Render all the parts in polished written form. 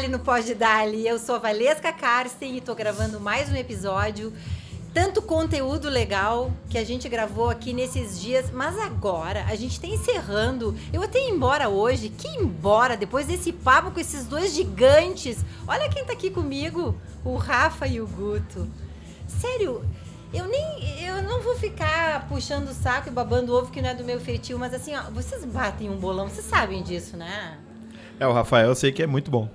Dali no Pode Dali. Eu sou a Valesca Karsten e tô gravando mais um episódio. Tanto conteúdo legal que a gente gravou aqui nesses dias, mas agora a gente tá encerrando. Eu até ia embora hoje, que ir embora depois desse papo com esses dois gigantes. Olha quem tá aqui comigo, o Rafa e o Guto. Sério, eu não vou ficar puxando o saco e babando o ovo, que não é do meu feitio, mas assim, ó, vocês batem um bolão, vocês sabem disso, né? O Rafael eu sei que é muito bom.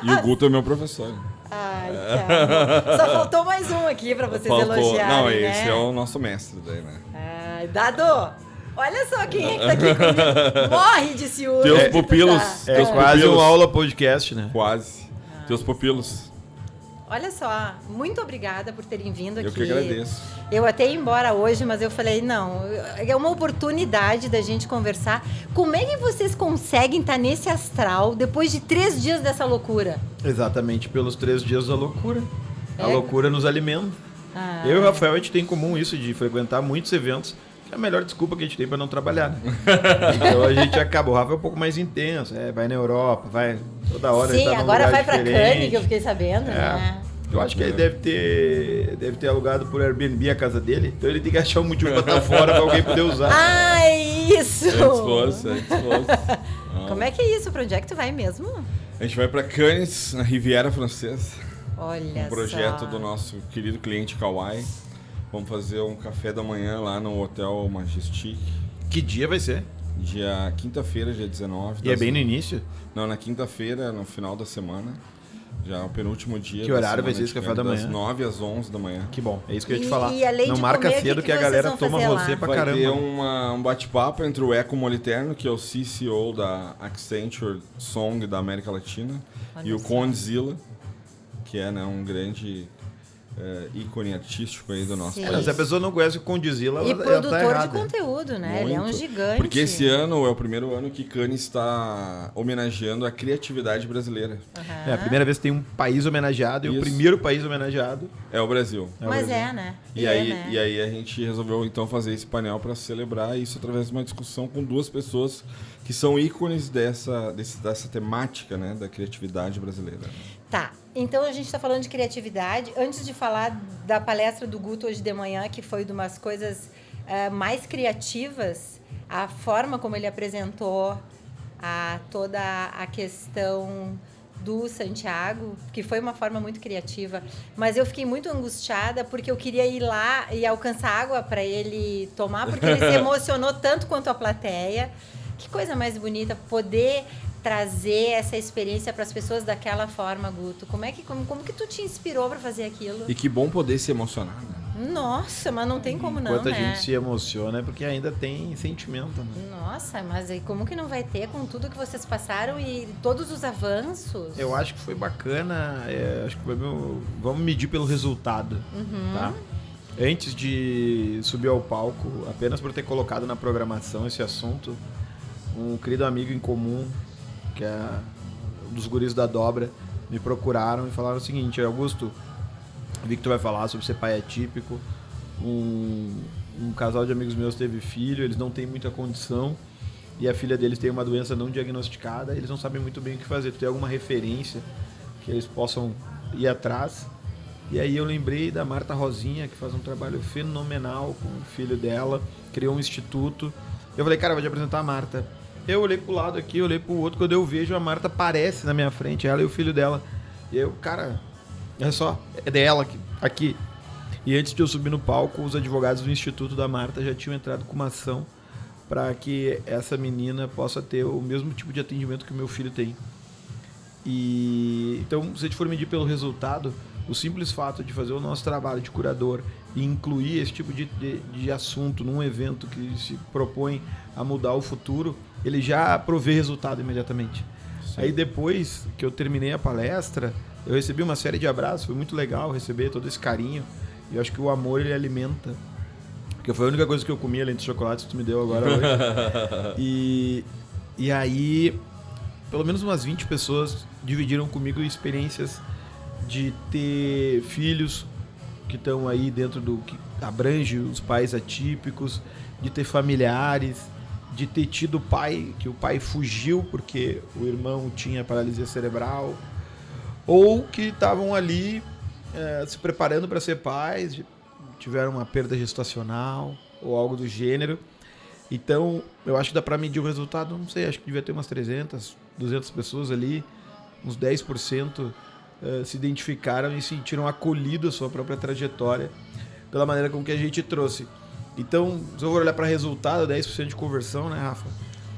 E o Guto é meu professor. Ai, tá. Só faltou mais um aqui pra vocês elogiarem, não, né? esse é o nosso mestre daí, né? Ai, Dado, olha só quem é que tá aqui comigo. Morre de ciúme. Teus pupilos. É quase uma aula podcast, né? Quase. Teus pupilos. Olha só, muito obrigada por terem vindo aqui. Eu que agradeço. Eu até ia embora hoje, mas eu falei, não, é uma oportunidade da gente conversar. Como é que vocês conseguem estar nesse astral depois de 3 dias dessa loucura? Exatamente pelos 3 dias da loucura. A loucura nos alimenta. Eu e o Rafael, a gente tem em comum isso de frequentar muitos eventos, que é a melhor desculpa que a gente tem para não trabalhar, né? Então a gente acaba. O Rafa é um pouco mais intenso, vai na Europa, vai toda hora. Sim, tá agora vai pra diferente. Cannes, que eu fiquei sabendo, né? Eu acho que ele deve ter alugado por Airbnb a casa dele, então ele tem que achar um motivo pra estar fora pra alguém poder usar. Ah, isso! É disposto. Como é que é isso? Pra onde é que tu vai mesmo? A gente vai pra Cannes, na Riviera Francesa. Olha Um projeto só. do nosso querido cliente Kawai. Vamos fazer um café da manhã lá no Hotel Majestic. Que dia vai ser? Quinta-feira, dia 19. E é bem no início? Não, na quinta-feira, no final da semana. Já é o penúltimo dia. Que horário vai ser esse café da manhã? Das 9 às 11 da manhã. Que bom, é isso que eu ia te falar. E além não de marca comer, cedo que que a vocês galera vão toma fazer você lá? pra Vai caramba. ter um bate-papo entre o Eco Moliterno, que é o CCO da Accenture Song da América Latina, Olha e o só. Condzilla, que é um grande ícone artístico aí do nosso Sim. país. Se a pessoa não conhece o Condzilla, E ela tá produtor de errada. conteúdo, né? Ele é um Muito. gigante. Porque esse ano é o primeiro ano que Cannes está homenageando a criatividade brasileira. Aham. É a primeira vez que tem um país homenageado e o Isso. primeiro país homenageado. É o Brasil. Mas né? E né? aí a gente resolveu então fazer esse painel para celebrar isso através de uma discussão com 2 pessoas que são ícones dessa temática, né, da criatividade brasileira. Tá, então a gente está falando de criatividade. Antes de falar da palestra do Guto hoje de manhã, que foi de umas coisas mais criativas, a forma como ele apresentou toda a questão do Santiago, que foi uma forma muito criativa, mas eu fiquei muito angustiada porque eu queria ir lá e alcançar água para ele tomar, porque ele se emocionou tanto quanto a plateia. Que coisa mais bonita poder trazer essa experiência para as pessoas daquela forma, Guto. Como que tu te inspirou para fazer aquilo? E que bom poder se emocionar, né? Nossa, mas não tem como não, Enquanto né? a gente se emociona é porque ainda tem sentimento, né? Nossa, mas aí como que não vai ter com tudo que vocês passaram e todos os avanços? Eu acho que foi bacana, acho que vamos medir pelo resultado, tá? Antes de subir ao palco, apenas por ter colocado na programação esse assunto, um querido amigo em comum, que é um dos guris da Dobra, me procuraram e falaram o seguinte: Augusto, vi que tu vai falar sobre ser pai atípico, um casal de amigos meus teve filho, eles não têm muita condição e a filha deles tem uma doença não diagnosticada, eles não sabem muito bem o que fazer. Tu tem alguma referência que eles possam ir atrás? E aí eu lembrei da Marta Rosinha, que faz um trabalho fenomenal com o filho dela, criou um instituto. Eu falei, cara, eu vou te apresentar a Marta. Eu olhei pro lado aqui, olhei pro outro, quando eu vejo a Marta aparece na minha frente, ela e o filho dela. E eu, cara, olha só, é dela aqui. E antes de eu subir no palco, os advogados do Instituto da Marta já tinham entrado com uma ação para que essa menina possa ter o mesmo tipo de atendimento que o meu filho tem. E então, se a gente for medir pelo resultado, o simples fato de fazer o nosso trabalho de curador e incluir esse tipo de assunto num evento que se propõe a mudar o futuro, ele já provê resultado imediatamente. Sim. Aí depois que eu terminei a palestra, eu recebi uma série de abraços, foi muito legal receber todo esse carinho. E eu acho que o amor, ele alimenta. Porque foi a única coisa que eu comi além dos chocolates que tu me deu agora hoje. E aí, pelo menos umas 20 pessoas dividiram comigo experiências de ter filhos que estão aí dentro do que abrange os pais atípicos, de ter familiares, de ter tido pai, que o pai fugiu porque o irmão tinha paralisia cerebral, ou que estavam ali se preparando para ser pais, tiveram uma perda gestacional ou algo do gênero. Então, eu acho que dá para medir o resultado, não sei, acho que devia ter umas 300, 200 pessoas ali, uns 10% se identificaram e sentiram acolhido a sua própria trajetória pela maneira com que a gente trouxe. Então, se eu for olhar para resultado, 10% de conversão, né, Rafa?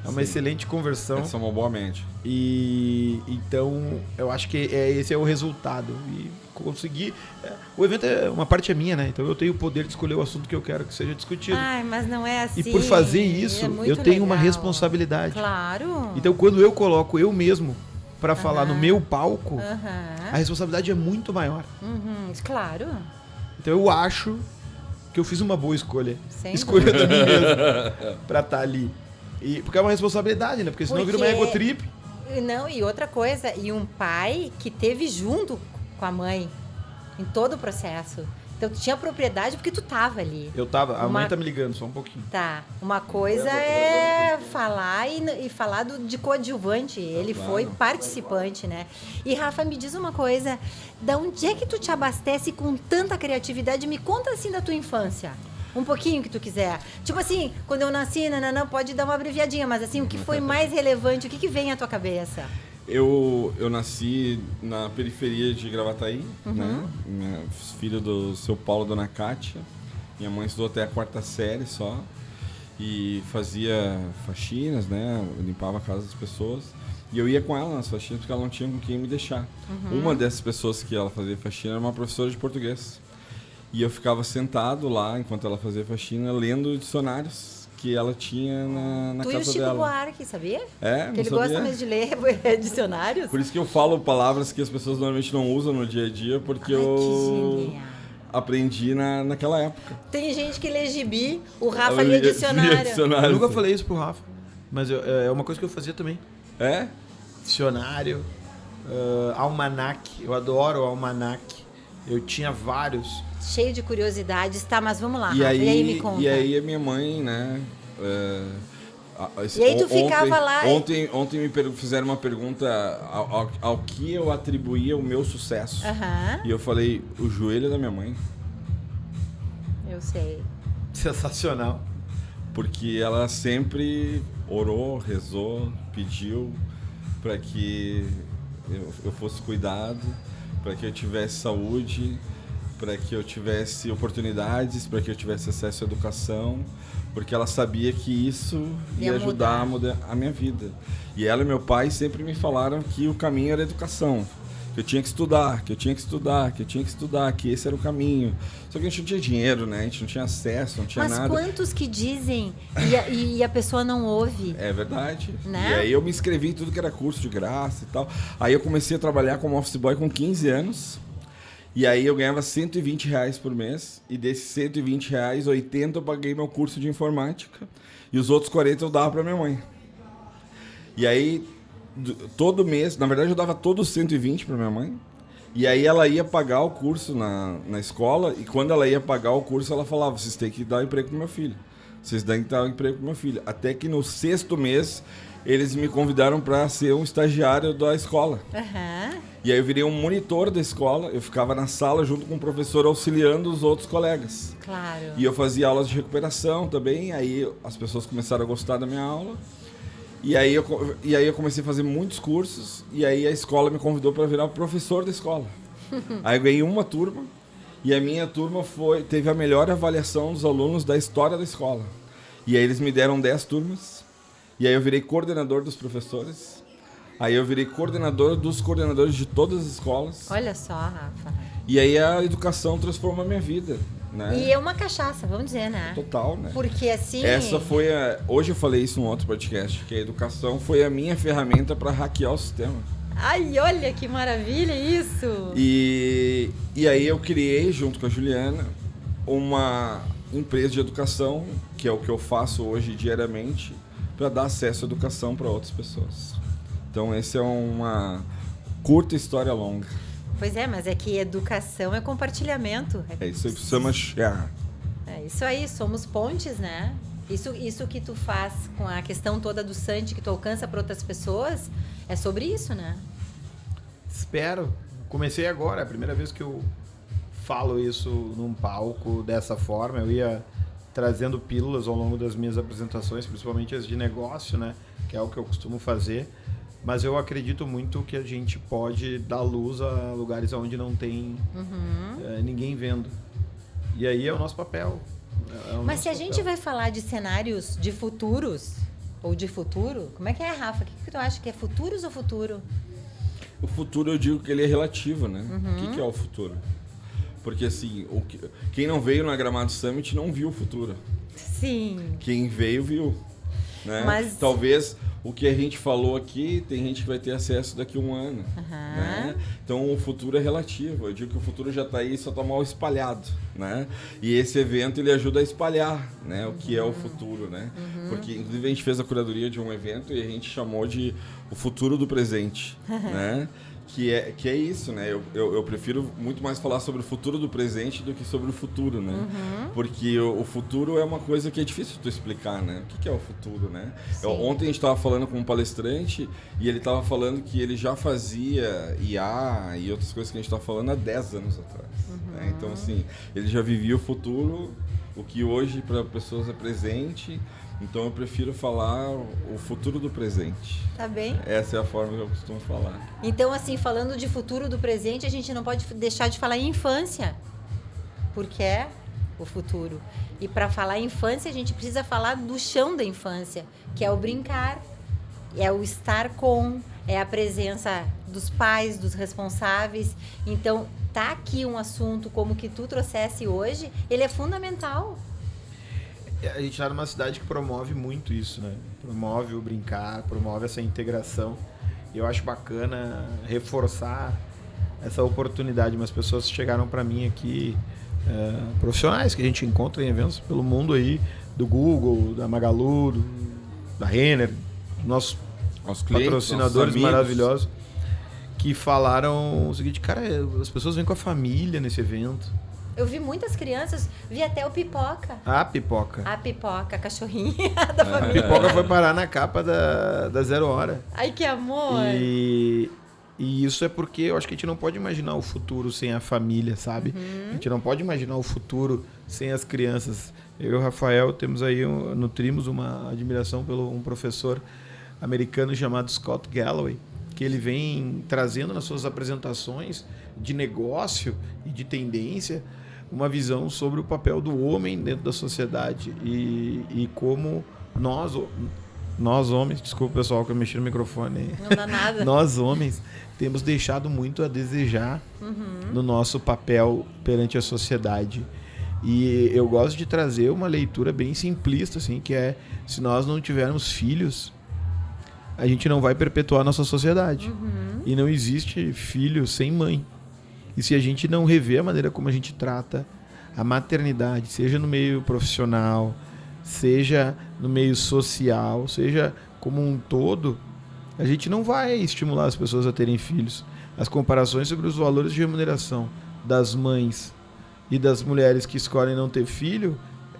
É uma excelente conversão. Essa é uma boa mente. E então, eu acho que esse é o resultado. E conseguir... o evento, uma parte é minha, né? Então, eu tenho o poder de escolher o assunto que eu quero que seja discutido. Ai, mas não é assim. E por fazer isso, eu tenho uma responsabilidade. Claro. Então, quando eu coloco eu mesmo para falar no meu palco, a responsabilidade é muito maior. Claro. Então, eu acho que eu fiz uma boa escolha. Escolha de mim mesmo para estar ali. Porque é uma responsabilidade, né? Porque senão vira uma egotrip. Não, e outra coisa, e um pai que teve junto com a mãe em todo o processo. Então, tu tinha propriedade porque tu tava ali. Eu tava. A mãe tá me ligando, só um pouquinho. Tá. Uma coisa é falar e falar de coadjuvante. Ele foi participante, né? E, Rafa, me diz uma coisa. Da onde é que tu te abastece com tanta criatividade? Me conta, assim, da tua infância. Um pouquinho que tu quiser. Tipo assim, quando eu nasci, não pode dar uma abreviadinha, mas assim, o que foi mais relevante? O que vem à tua cabeça? Eu nasci na periferia de Gravataí, né? Filho do seu Paulo e dona Kátia. Minha mãe estudou até a 4ª série só. E fazia faxinas, né? Limpava a casa das pessoas. E eu ia com ela nas faxinas porque ela não tinha com quem me deixar. Uma dessas pessoas que ela fazia faxina era uma professora de português. E eu ficava sentado lá, enquanto ela fazia faxina, lendo dicionários que ela tinha na casa dela. Tu e o Chico Buarque, sabia? Porque ele gosta mesmo de ler dicionários. Por isso que eu falo palavras que as pessoas normalmente não usam no dia a dia, porque eu aprendi naquela época. Tem gente que lê gibi, o Rafa lia dicionário. Eu nunca falei isso pro Rafa, mas é uma coisa que eu fazia também. É? Dicionário, almanac, eu adoro o almanac. Eu tinha vários. Cheio de curiosidades, tá? Mas vamos lá, Rafa, e aí me conta. E aí a minha mãe, né... e aí tu ficava lá... Ontem me fizeram uma pergunta ao que eu atribuía o meu sucesso. E eu falei, o joelho da minha mãe. Eu sei. Sensacional. Porque ela sempre orou, rezou, pediu para que eu fosse cuidado, para que eu tivesse saúde, para que eu tivesse oportunidades, para que eu tivesse acesso à educação, porque ela sabia que isso ia ajudar a mudar a minha vida. E ela e meu pai sempre me falaram que o caminho era a educação, que eu tinha que estudar, que esse era o caminho. Só que a gente não tinha dinheiro, né? A gente não tinha acesso, não tinha nada. Mas quantos que dizem e a pessoa não ouve? É verdade. Né? E aí eu me inscrevi em tudo que era curso de graça e tal. Aí eu comecei a trabalhar como office boy com 15 anos. E aí eu ganhava R$120 por mês. E desses R$120, 80 eu paguei meu curso de informática. E os outros 40 eu dava para minha mãe. E aí, todo mês... Na verdade, eu dava todos os 120 para minha mãe. E aí ela ia pagar o curso na escola. E quando ela ia pagar o curso, ela falava, vocês têm que dar emprego pro meu filho. Vocês têm que dar emprego pro meu filho. Até que no 6º mês, eles me convidaram para ser um estagiário da escola. E aí eu virei um monitor da escola, eu ficava na sala junto com o professor auxiliando os outros colegas. Claro. E eu fazia aulas de recuperação também, aí as pessoas começaram a gostar da minha aula. E aí eu comecei a fazer muitos cursos, e aí a escola me convidou para virar professor da escola. Aí eu ganhei uma turma, e a minha turma teve a melhor avaliação dos alunos da história da escola. E aí eles me deram 10 turmas, e aí eu virei coordenador dos professores. Aí eu virei coordenador dos coordenadores de todas as escolas. Olha só, Rafa. E aí a educação transformou a minha vida, né? E é uma cachaça, vamos dizer, né? Total, né? Porque assim... Essa foi hoje eu falei isso num outro podcast, que a educação foi a minha ferramenta para hackear o sistema. Ai, olha que maravilha isso! E aí eu criei, junto com a Juliana, uma empresa de educação, que é o que eu faço hoje diariamente, para dar acesso à educação para outras pessoas. Então, essa é uma curta história longa. Pois é, mas é que educação é compartilhamento. É isso aí, chama share. É isso aí, somos pontes, né? Isso que tu faz com a questão toda do Santi, que tu alcança para outras pessoas, é sobre isso, né? Espero. Comecei agora, é a primeira vez que eu falo isso num palco dessa forma. Eu ia trazendo pílulas ao longo das minhas apresentações, principalmente as de negócio, né? Que é o que eu costumo fazer. Mas eu acredito muito que a gente pode dar luz a lugares onde não tem ninguém vendo. E aí é o nosso papel. Mas se a gente vai falar de cenários de futuros, ou de futuro, como é que é, Rafa? O que tu acha que é futuros ou futuro? O futuro eu digo que ele é relativo, né? O que é o futuro? Porque assim, quem não veio na Gramado Summit não viu o futuro. Sim. Quem veio, viu. Né? Mas... Talvez o que a gente falou aqui, tem gente que vai ter acesso daqui a um ano. Né? Então o futuro é relativo. Eu digo que o futuro já está aí, só está mal espalhado. Né? E esse evento ele ajuda a espalhar, né? O que é o futuro. Né? Porque inclusive a gente fez a curadoria de um evento e a gente chamou de o futuro do presente. Né? Que é isso, né? Eu prefiro muito mais falar sobre o futuro do presente do que sobre o futuro, né? Porque o futuro é uma coisa que é difícil de explicar, né? O que é o futuro, né? Ontem a gente estava falando com um palestrante e ele estava falando que ele já fazia IA e outras coisas que a gente está falando há 10 anos atrás. Né? Então, assim, ele já vivia o futuro, o que hoje para pessoas é presente. Então eu prefiro falar o futuro do presente. Tá bem. Essa é a forma que eu costumo falar. Então, assim, falando de futuro do presente, a gente não pode deixar de falar em infância, porque é o futuro. E para falar em infância, a gente precisa falar do chão da infância, que é o brincar, é o estar com, é a presença dos pais, dos responsáveis. Então, tá aqui um assunto como que tu trouxesse hoje, ele é fundamental. A gente está numa cidade que promove muito isso, né? Promove o brincar, promove essa integração. E eu acho bacana reforçar essa oportunidade. Umas pessoas chegaram para mim aqui, profissionais que a gente encontra em eventos pelo mundo aí, do Google, da Magalu, da Renner, nossos clientes, patrocinadores nossos maravilhosos, que falaram o seguinte: cara, as pessoas vêm com a família nesse evento. Eu vi muitas crianças, vi até o Pipoca. A Pipoca. A Pipoca, a cachorrinha da família. A Pipoca foi parar na capa da 0 Hora. Ai, que amor! E isso é porque eu acho que a gente não pode imaginar o futuro sem a família, sabe? A gente não pode imaginar o futuro sem as crianças. Eu e o Rafael temos aí, nutrimos uma admiração pelo um professor americano chamado Scott Galloway, que ele vem trazendo nas suas apresentações de negócio e de tendência uma visão sobre o papel do homem dentro da sociedade e como nós homens, desculpa pessoal que eu mexi no microfone, não dá nada. Nós homens temos deixado muito a desejar no nosso papel perante a sociedade. E eu gosto de trazer uma leitura bem simplista, assim, que é: se nós não tivermos filhos, a gente não vai perpetuar a nossa sociedade. E não existe filho sem mãe. E se a gente não rever a maneira como a gente trata a maternidade, seja no meio profissional, seja no meio social, seja como um todo, a gente não vai estimular as pessoas a terem filhos. As comparações sobre os valores de remuneração das mães e das mulheres que escolhem não ter filho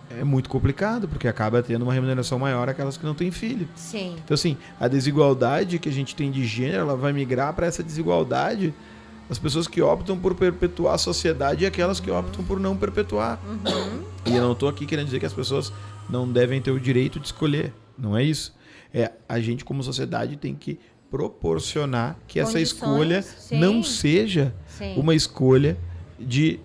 é muito complicado, porque acaba tendo uma remuneração maior aquelas que não têm filho. Sim. Então, assim, a desigualdade que a gente tem de gênero, ela vai migrar para essa desigualdade. As pessoas que optam por perpetuar a sociedade e aquelas que optam por não perpetuar. E eu não estou aqui querendo dizer que as pessoas não devem ter o direito de escolher. Não é isso. A gente, como sociedade, tem que proporcionar que essa escolha não seja uma escolha de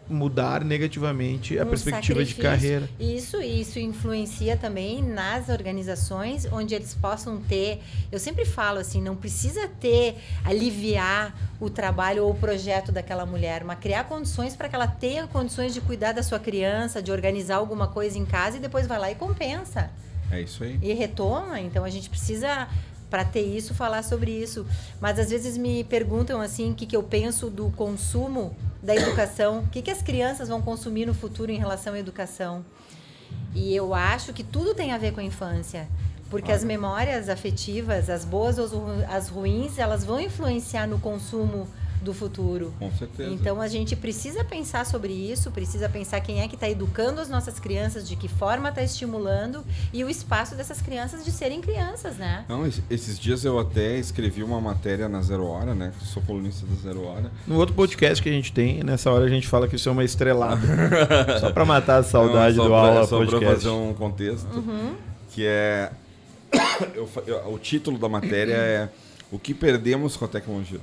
mudar negativamente a perspectiva de carreira. Isso influencia também nas organizações onde eles possam ter, eu sempre falo assim, não precisa aliviar o trabalho ou o projeto daquela mulher, mas criar condições para que ela tenha condições de cuidar da sua criança, de organizar alguma coisa em casa e depois vai lá e compensa. É isso aí. E retoma, então a gente precisa, para ter isso, falar sobre isso. Mas às vezes me perguntam assim, o que eu penso do consumo da educação, o que as crianças vão consumir no futuro em relação à educação. E eu acho que tudo tem a ver com a infância, porque as memórias afetivas, as boas ou as ruins, elas vão influenciar no consumo do futuro. Com certeza. Então a gente precisa pensar sobre isso, precisa pensar quem é que está educando as nossas crianças, de que forma está estimulando e o espaço dessas crianças de serem crianças, né? Não, esses dias eu até escrevi uma matéria na Zero Hora, né? Que sou colunista da Zero Hora. No outro podcast que a gente tem, nessa hora a gente fala que isso é uma estrelada. Só pra matar a saudade do aula só podcast. Pra fazer um contexto, que é... o título da matéria é O que perdemos com a tecnologia.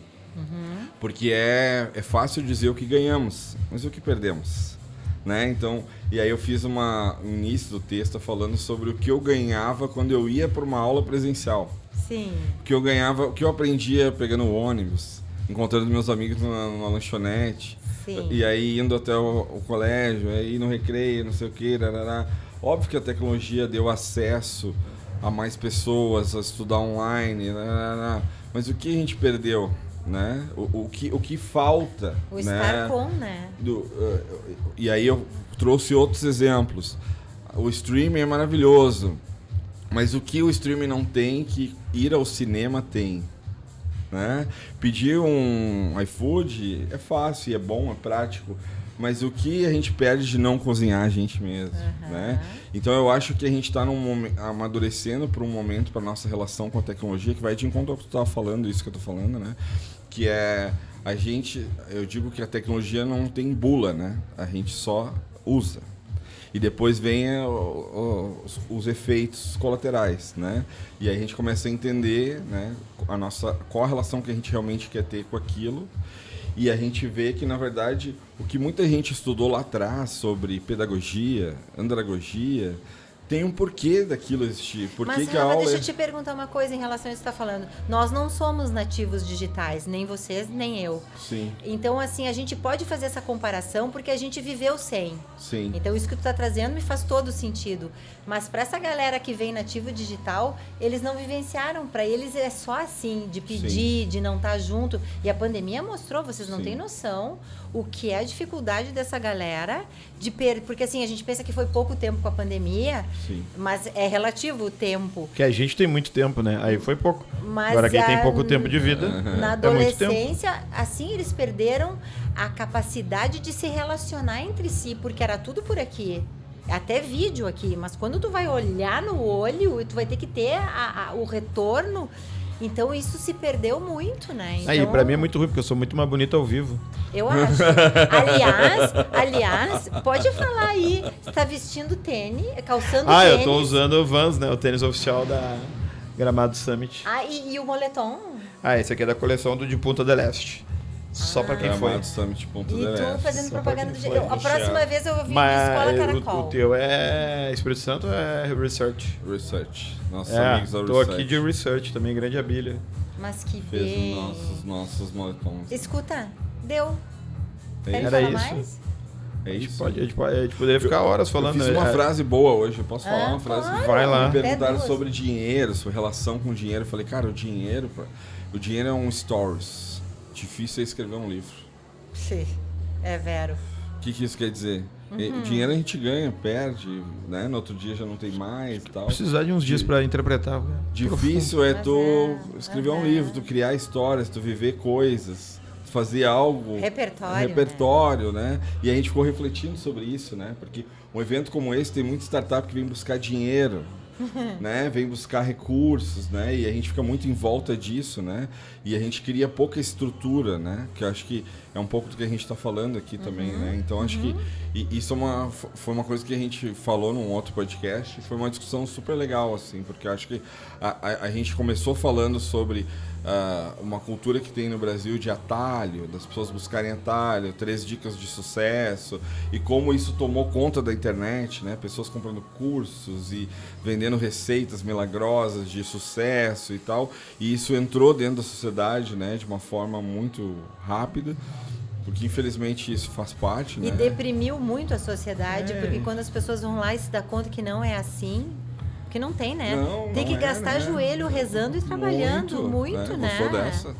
Porque é fácil dizer o que ganhamos, mas o que perdemos, né? Então, e aí eu fiz um início do texto falando sobre o que eu ganhava quando eu ia para uma aula presencial. Sim. O que eu ganhava, o que eu aprendia pegando o ônibus, encontrando meus amigos numa lanchonete. Sim. E aí indo até o colégio, aí no recreio, não sei o que, rarará. Óbvio que a tecnologia deu acesso a mais pessoas, a estudar online, rarará. Mas o que a gente perdeu? Né? O que falta, o estar com, né? E aí eu trouxe outros exemplos. O streaming é maravilhoso, mas o que o streaming não tem que ir ao cinema tem, né? Pedir um iFood é fácil, é bom, é prático, mas o que a gente perde de não cozinhar a gente mesmo, né? Então eu acho que a gente está amadurecendo para um momento, para nossa relação com a tecnologia, que vai de encontro ao que tu estava falando, isso que eu tô falando, né? Que é eu digo que a tecnologia não tem bula, né? A gente só usa. E depois vem os efeitos colaterais, né? E aí a gente começa a entender, né, qual a relação que a gente realmente quer ter com aquilo. E a gente vê que, na verdade, o que muita gente estudou lá atrás sobre pedagogia, andragogia, tem um porquê daquilo existir. Mas, Rafa, deixa eu te perguntar uma coisa em relação a isso que você está falando. Nós não somos nativos digitais, nem vocês, nem eu. Sim. Então, assim, a gente pode fazer essa comparação porque a gente viveu sem. Sim. Então, isso que tu está trazendo me faz todo sentido. Mas para essa galera que vem nativo digital, eles não vivenciaram. Para eles é só assim, de pedir, de não estar junto. E a pandemia mostrou, vocês não têm noção, o que é a dificuldade dessa galera porque assim, a gente pensa que foi pouco tempo com a pandemia, mas é relativo o tempo. Que a gente tem muito tempo, né? Aí foi pouco. Mas agora quem tem pouco tempo de vida, na adolescência, assim, eles perderam a capacidade de se relacionar entre si, porque era tudo por aqui. Até vídeo aqui, mas quando tu vai olhar no olho, tu vai ter que ter o retorno. Então isso se perdeu muito, né? Então, aí, pra mim é muito ruim, porque eu sou muito mais bonita ao vivo. Eu acho. Aliás, pode falar aí. Você tá vestindo tênis, calçando tênis. Eu tô usando o Vans, né? O tênis oficial da Gramado Summit. E o moletom? Esse aqui é da coleção de Punta del Este. Só pra quem foi. Gramado Summit Punta del Este. E tu fazendo propaganda do jeito. A próxima vez eu vim na Escola Caracol. O teu é Espírito Santo ou é Research? Research. Nossos amigos da Research. Tô aqui de Research também, grande Abília. Mas que fez nossos moletons. Escuta, deu. Era falar isso. Mais? É isso. A gente poderia ficar horas falando. Eu fiz uma frase boa hoje, eu posso falar uma frase? Claro. Vai lá. Me perguntaram sobre dinheiro, sobre relação com dinheiro. Eu falei, cara, o dinheiro é um stories. Difícil é escrever um livro. Sim, é vero. O que isso quer dizer? O dinheiro a gente ganha, perde, né? No outro dia já não tem mais e tal. Precisar de uns dias pra interpretar. Difícil é tu escrever um livro, tu criar histórias, tu viver coisas, fazer algo... Repertório, né? E a gente ficou refletindo sobre isso, né? Porque um evento como esse tem muita startup que vem buscar dinheiro, né? Vem buscar recursos, né? E a gente fica muito em volta disso, né? E a gente cria pouca estrutura, né? Que eu acho que é um pouco do que a gente está falando aqui também, né? Então acho que isso foi uma coisa que a gente falou num outro podcast, foi uma discussão super legal, assim, porque eu acho que a gente começou falando sobre uma cultura que tem no Brasil de atalho, das pessoas buscarem atalho, 3 dicas de sucesso, e como isso tomou conta da internet, né? Pessoas comprando cursos e vendendo receitas milagrosas de sucesso e tal, e isso entrou dentro da sociedade, né? De uma forma muito rápida, porque infelizmente isso faz parte, né? E deprimiu muito a sociedade, porque quando as pessoas vão lá e se dão conta que não é assim, que não tem, né? Tem que gastar joelho rezando e trabalhando muito, né? Eu sou dessa.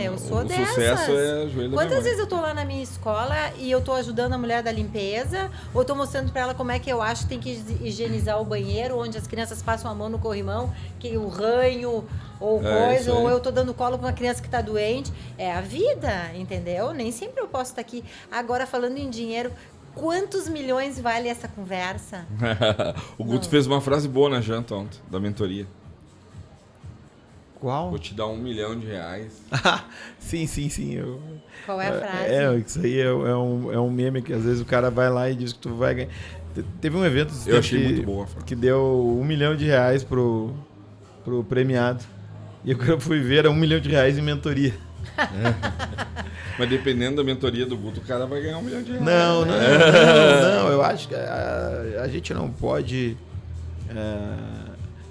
Eu sou dessas. O sucesso é joelho. Quantas vezes eu tô lá na minha escola e eu tô ajudando a mulher da limpeza, ou tô mostrando para ela como é que eu acho que tem que higienizar o banheiro, onde as crianças passam a mão no corrimão, que o ranho ou isso aí. ou eu tô dando colo pra uma criança que tá doente. É a vida, entendeu? Nem sempre eu posso estar aqui. Agora, falando em dinheiro, quantos milhões vale essa conversa? O Guto fez uma frase boa na janta ontem, da mentoria. Qual? Vou te dar R$1 milhão. Sim. Qual é a frase? Isso aí é um meme que às vezes o cara vai lá e diz que tu vai ganhar. Teve um evento Eu achei muito boa a frase. que deu R$1 milhão pro premiado. E eu fui ver, era R$1 milhão em mentoria. Mas dependendo da mentoria do Guto, o cara vai ganhar R$1 milhão. Não, eu acho que a gente não pode...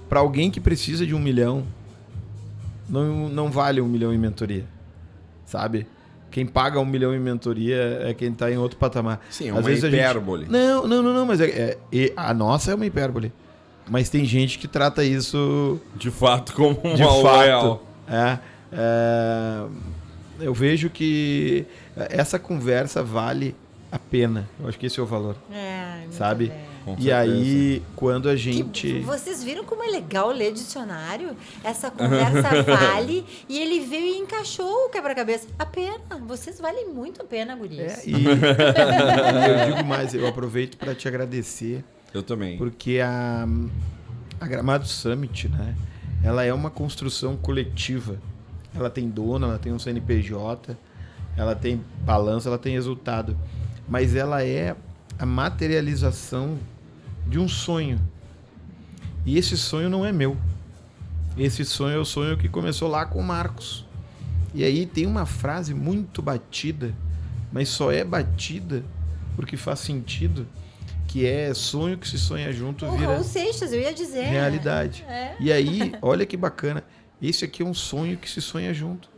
para alguém que precisa de R$1 milhão, não vale R$1 milhão em mentoria, sabe? Quem paga R$1 milhão em mentoria é quem está em outro patamar. Sim, é Às uma vezes hipérbole. Não, mas a nossa é uma hipérbole. Mas tem gente que trata isso... De fato, como de uma fato. real. Eu vejo que essa conversa vale a pena. Eu acho que esse é o valor. Muito sabe? bem. Com E certeza. aí, quando a gente... Vocês viram como é legal ler dicionário? Essa conversa vale e ele veio e encaixou o quebra-cabeça. A pena. Vocês valem muito a pena, guris. E eu digo mais, eu aproveito para te agradecer. Eu também. Porque a Gramado Summit, né? Ela é uma construção coletiva. Ela tem dono, ela tem um CNPJ, ela tem balanço, ela tem resultado. Mas ela é a materialização de um sonho. E esse sonho não é meu. Esse sonho é o sonho que começou lá com o Marcos. E aí tem uma frase muito batida, mas só é batida porque faz sentido, que é sonho que se sonha junto vira Raul Seixas, eu ia dizer. realidade. E aí, olha que bacana. Esse aqui é um sonho que se sonha junto.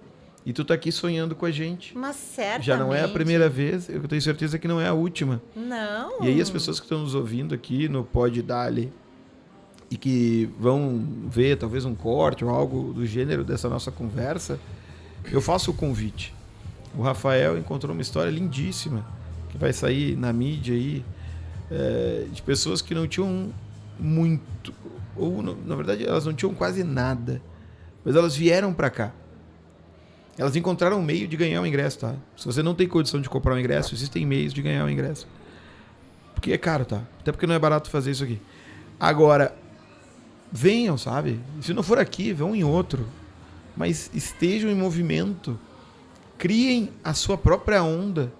E tu tá aqui sonhando com a gente. Mas certamente. Já não é a primeira vez, eu tenho certeza que não é a última. Não. E aí as pessoas que estão nos ouvindo aqui no Pod Dali e que vão ver talvez um corte ou algo do gênero dessa nossa conversa, eu faço o convite. O Rafael encontrou uma história lindíssima que vai sair na mídia aí, de pessoas que não tinham muito, ou na verdade elas não tinham quase nada, mas elas vieram para cá. Elas encontraram um meio de ganhar o ingresso, tá? Se você não tem condição de comprar um ingresso, existem meios de ganhar o ingresso. Porque é caro, tá? Até porque não é barato fazer isso aqui. Agora, venham, sabe? Se não for aqui, vão em outro. Mas estejam em movimento. Criem a sua própria onda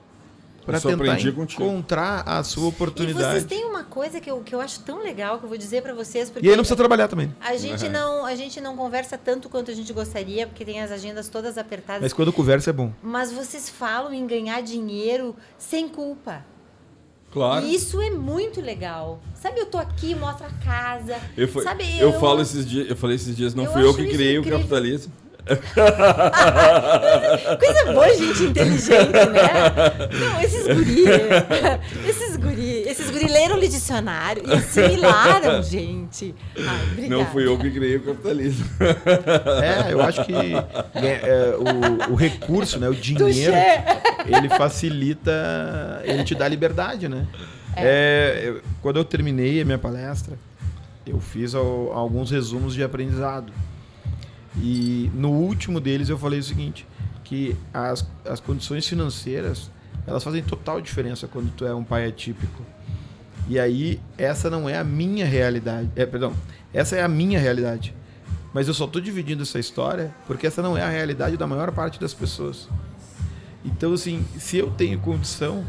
para tentar encontrar a sua oportunidade. E vocês têm uma coisa que eu acho tão legal que eu vou dizer para vocês. Porque e aí não precisa trabalhar também. A gente não conversa tanto quanto a gente gostaria, porque tem as agendas todas apertadas. Mas quando conversa é bom. Mas vocês falam em ganhar dinheiro sem culpa. Claro. E isso é muito legal. Sabe, eu tô aqui, mostro a casa. Eu falei esses dias, não fui eu que criei o capitalismo. Coisa boa, gente inteligente, né? Não, esses guri leram o dicionário e assimilaram, gente. Ai, obrigada. Não fui eu que criei o capitalismo. Eu acho que o recurso, né, o dinheiro, ele facilita, ele te dá liberdade, né? Quando eu terminei a minha palestra, eu fiz alguns resumos de aprendizado. E no último deles eu falei o seguinte, que as condições financeiras, elas fazem total diferença quando tu é um pai atípico. E aí, essa não é a minha realidade. Essa é a minha realidade. Mas eu só estou dividindo essa história porque essa não é a realidade da maior parte das pessoas. Então, assim, se eu tenho condição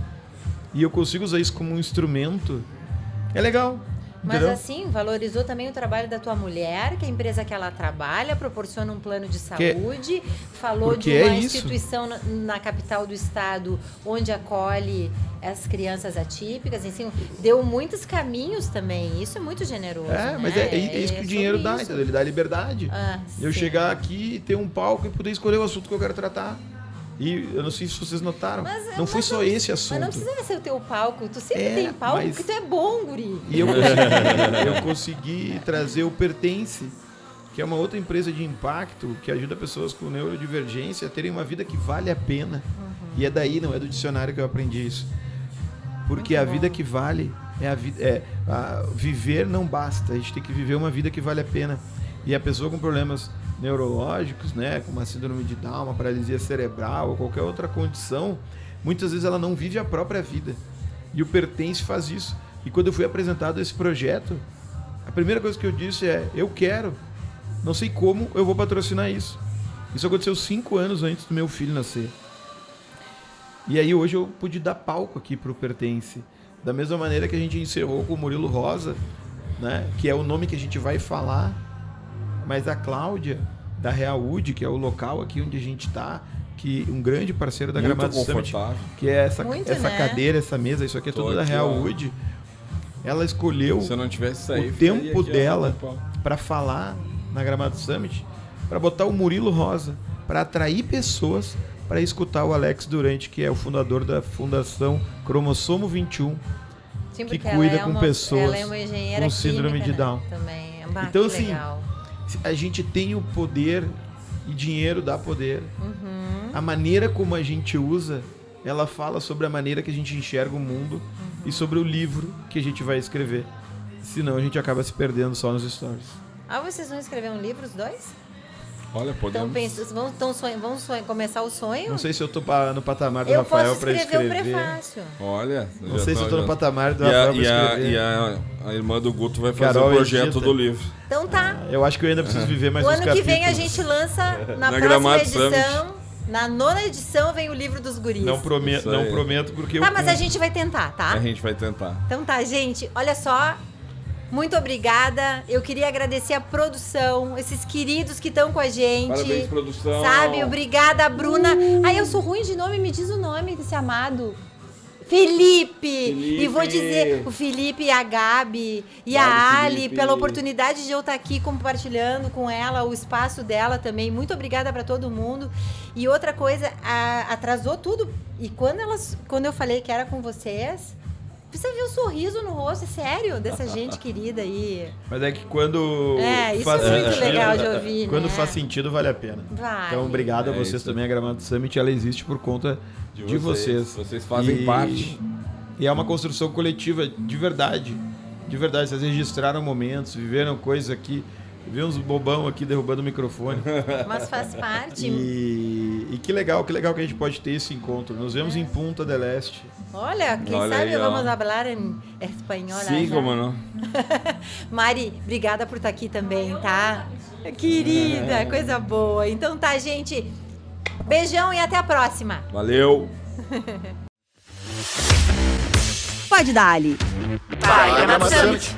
e eu consigo usar isso como um instrumento, é legal. Mas entendeu? assim, valorizou também o trabalho da tua mulher, que a empresa que ela trabalha proporciona um plano de saúde, falou de uma instituição na capital do estado onde acolhe as crianças atípicas, assim, deu muitos caminhos também, isso é muito generoso, né? Mas é isso que o dinheiro dá, entendeu? Ele dá liberdade. Eu chegar aqui e ter um palco e poder escolher o assunto que eu quero tratar. E eu não sei se vocês notaram, não foi só esse assunto. Mas não precisa ser o teu palco, tu sempre tem palco, porque tu é bom, guri. E eu consegui trazer o Pertence, que é uma outra empresa de impacto que ajuda pessoas com neurodivergência a terem uma vida que vale a pena. E é daí, não é do dicionário que eu aprendi isso. Porque a vida que vale é a vida. Viver não basta, a gente tem que viver uma vida que vale a pena. E a pessoa com problemas neurológicos, né, como a síndrome de Down, uma paralisia cerebral ou qualquer outra condição, muitas vezes ela não vive a própria vida. E o Pertence faz isso. E quando eu fui apresentado esse projeto, a primeira coisa que eu disse é: eu quero, não sei como eu vou patrocinar isso. Isso aconteceu 5 anos antes do meu filho nascer. E aí hoje eu pude dar palco aqui pro Pertence. Da mesma maneira que a gente encerrou com o Murilo Rosa, né, que é o nome que a gente vai falar, mas a Cláudia, da Realwood, que é o local aqui onde a gente está, que um grande parceiro da Gramado Summit, que é essa cadeira, essa mesa, isso aqui é tudo da Realwood. Ela escolheu Se eu não tivesse saído, o tempo dela para falar na Gramado Summit, para botar o Murilo Rosa, para atrair pessoas para escutar o Alex Durante, que é o fundador da Fundação Cromossomo 21, Sim, que cuida com pessoas com síndrome de Down. Também. Então, assim, a gente tem o poder e dinheiro dá poder. A maneira como a gente usa, ela fala sobre a maneira que a gente enxerga o mundo e sobre o livro que a gente vai escrever. Senão a gente acaba se perdendo só nos stories. Vocês vão escrever um livro, os dois? Olha, podemos... Vamos começar o sonho? Não sei se eu tô no patamar do Rafael para escrever. Eu posso escrever o prefácio. Olha... Não sei se eu tô no patamar do Rafael para escrever. E a irmã do Guto vai fazer Carol o projeto edita. do livro. Então tá. Eu acho que eu ainda preciso viver mais O uns ano capítulos. que vem a gente lança na próxima Gramado edição. Summit. Na 9ª edição vem o livro dos guris. Não prometo porque eu... Tá, mas a gente vai tentar, tá? A gente vai tentar. Então tá, gente. Olha só. Muito obrigada. Eu queria agradecer a produção, esses queridos que estão com a gente. Parabéns, produção. Sabe? Obrigada, Bruna. Ai, eu sou ruim de nome, me diz o nome desse amado. Felipe. E vou dizer o Felipe e a Gabi e a Ali pela oportunidade de eu estar aqui compartilhando com ela o espaço dela também. Muito obrigada para todo mundo. E outra coisa, atrasou tudo. E quando eu falei que era com vocês, você viu o sorriso no rosto, é sério, dessa gente querida aí. Mas é que quando isso faz é muito sentido, legal de ouvir, quando né? faz sentido, vale a pena. Vale. Então, obrigado a vocês isso. também. A Gramado Summit, ela existe por conta de vocês. Vocês fazem parte. E é uma construção coletiva de verdade. De verdade, vocês registraram momentos, viveram coisas aqui. Vi uns bobão aqui derrubando o microfone. Mas faz parte. E que legal que a gente pode ter esse encontro. Nos vemos em Punta del Este. Olha, quem sabe vamos falar em espanhol. Sim, como não. Mari, obrigada por estar aqui também, tá? Querida, coisa boa. Então tá, gente. Beijão e até a próxima. Valeu. Pode dar, Ali. Vai, Gramado Summit.